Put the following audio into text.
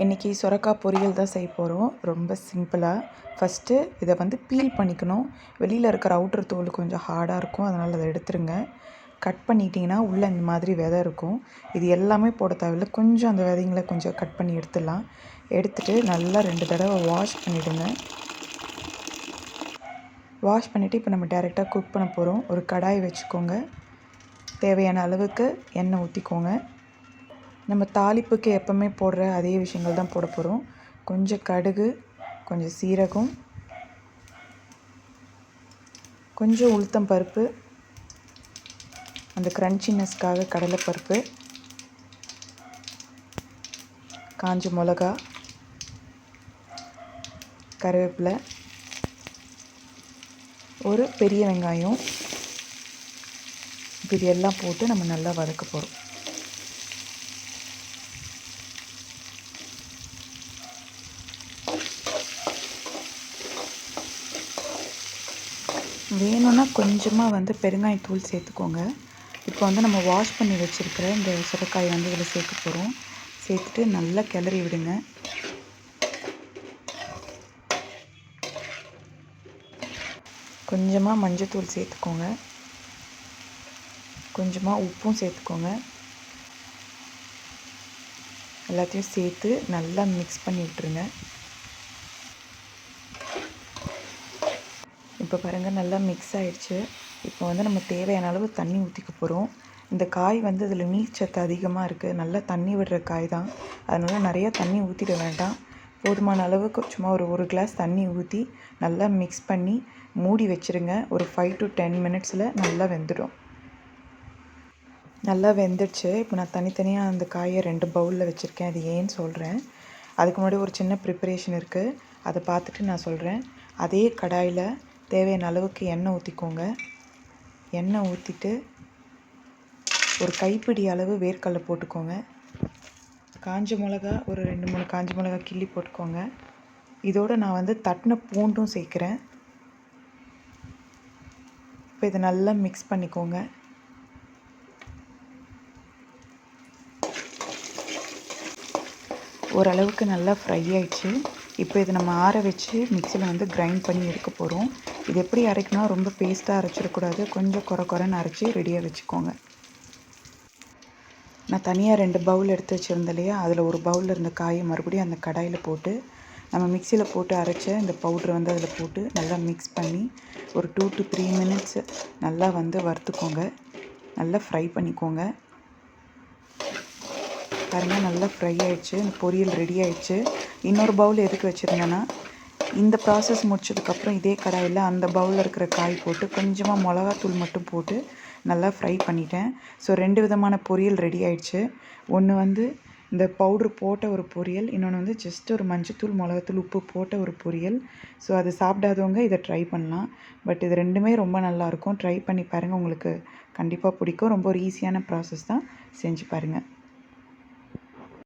இன்றைக்கி சுரக்காய் பொரியல் தான் செய்ய போகிறோம். ரொம்ப சிம்பிளாக. ஃபஸ்ட்டு இதை பீல் பண்ணிக்கணும். வெளியில் இருக்கிற அவுட்ரு தோல் கொஞ்சம் ஹார்டாக இருக்கும், அதனால் அதை எடுத்துருங்க. கட் பண்ணிட்டிங்கன்னா உள்ளே இந்த மாதிரி விதை இருக்கும். இது எல்லாமே போட தேவையில்லை, கொஞ்சம் அந்த விதைங்களை கொஞ்சம் கட் பண்ணி எடுத்துடலாம். எடுத்துகிட்டு நல்லா 2 தடவை வாஷ் பண்ணிவிடுங்க. வாஷ் பண்ணிவிட்டு இப்போ நம்ம டைரெக்டாக குக் பண்ண போகிறோம். ஒரு கடாய் வச்சுக்கோங்க. தேவையான அளவுக்கு எண்ணெய் ஊற்றிக்கோங்க. நம்ம தாளிப்புக்கு எப்போவுமே போடுற அதே விஷயங்கள் தான் போட போகிறோம். கொஞ்சம் கடுகு, கொஞ்சம் சீரகம், கொஞ்சம் உளுத்தம் பருப்பு, அந்த க்ரன்ச்சினஸ்க்காக கடலைப்பருப்பு, காஞ்ச மிளகா, கருவேப்பிலை, ஒரு பெரிய வெங்காயம். இது எல்லாம் போட்டு நம்ம நல்லா வதக்க போகிறோம். வேணும்னா கொஞ்சமாக பெருங்காயத்தூள் சேர்த்துக்கோங்க. இப்போ நம்ம வாஷ் பண்ணி வச்சுருக்கிற இந்த சுரைக்காயை இதில் சேர்க்க போகிறோம். சேர்த்துட்டு நல்லா கிளறி விடுங்க. கொஞ்சமாக மஞ்சத்தூள் சேர்த்துக்கோங்க. கொஞ்சமாக உப்பும் சேர்த்துக்கோங்க. எல்லாத்தையும் சேர்த்து நல்லா மிக்ஸ் பண்ணி விட்டுருங்க. இப்போ பாருங்கள், நல்லா மிக்ஸ் ஆகிடுச்சு. இப்போ நம்ம தேவையான அளவு தண்ணி ஊற்றிக்க போகிறோம். இந்த காய் இதில் நீர்ச்சத்து அதிகமாக இருக்குது. நல்லா தண்ணி விடுற காய் தான், அதனால் நிறையா தண்ணி ஊற்றிட வேண்டாம். போதுமான அளவுக்கு சும்மா ஒரு கிளாஸ் தண்ணி ஊற்றி நல்லா மிக்ஸ் பண்ணி மூடி வச்சுருங்க. ஒரு 5 to 10 மினிட்ஸில் நல்லா வெந்துடும். நல்லா வெந்துடுச்சு. இப்போ நான் தனித்தனியாக அந்த காயை 2 பவுலில் வச்சுருக்கேன். அது ஏன்னு சொல்கிறேன். அதுக்கு முன்னாடி ஒரு சின்ன ப்ரிப்பரேஷன் இருக்குது, அதை பார்த்துட்டு நான் சொல்கிறேன். அதே கடாயில் தேவையான அளவுக்கு எண்ணெய் ஊற்றிக்கோங்க. எண்ணெய் ஊற்றிட்டு ஒரு கைப்பிடி அளவு வேர்க்கடலை போட்டுக்கோங்க. காஞ்ச மிளகா ஒரு 2-3 காஞ்ச மிளகா கிள்ளி போட்டுக்கோங்க. இதோடு நான் தட்டின பூண்டும் சேர்க்குறேன். இப்போ இதை நல்லா மிக்ஸ் பண்ணிக்கோங்க. ஓரளவுக்கு நல்லா ஃப்ரை ஆயிடுச்சு. இப்போ இதை நம்ம ஆற வச்சு மிக்சியில் கிரைண்ட் பண்ணி எடுக்க போகிறோம். இது எப்படி அரைக்கணும், ரொம்ப பேஸ்ட்டாக அரைச்சிடக்கூடாது. கொஞ்சம் குறைன்னு அரைச்சி ரெடியாக வச்சுக்கோங்க. நான் தனியாக 2 பவுல் எடுத்து வச்சுருந்தேன் இல்லையா, அதில் ஒரு பவுலில் இருந்த காயை மறுபடியும் அந்த கடாயில் போட்டு நம்ம மிக்சியில் போட்டு அரைச்ச இந்த பவுட்ரு அதில் போட்டு நல்லா மிக்ஸ் பண்ணி ஒரு 2 to 3 மினிட்ஸ் நல்லா வறுத்துக்கோங்க. நல்லா ஃப்ரை பண்ணிக்கோங்க. பாருங்கள், நல்லா ஃப்ரை ஆகிடுச்சு. இந்த பொரியல் ரெடி ஆகிடுச்சு. இன்னொரு பவுல் எதுக்கு வச்சுருந்தேன்னா, இந்த ப்ராசஸ் முடிச்சதுக்கப்புறம் இதே கடாயில் அந்த பவுலில் இருக்கிற காய் போட்டு கொஞ்சமாக மிளகாத்தூள் மட்டும் போட்டு நல்லா ஃப்ரை பண்ணிட்டேன். ஸோ 2 விதமான பொரியல் ரெடி ஆகிடுச்சு. ஒன்று இந்த பவுட்ரு போட்ட ஒரு பொரியல், இன்னொன்று ஜஸ்ட் ஒரு மஞ்சத்தூள், மிளகாத்தூள், உப்பு போட்ட ஒரு பொரியல். ஸோ அது சாப்பிடாதவங்க இதை ட்ரை பண்ணலாம். பட் இது 2மே ரொம்ப நல்லாயிருக்கும். ட்ரை பண்ணி பாருங்கள், உங்களுக்கு கண்டிப்பாக பிடிக்கும். ரொம்ப ஒரு ஈஸியான ப்ராசஸ் தான், செஞ்சு பாருங்கள்.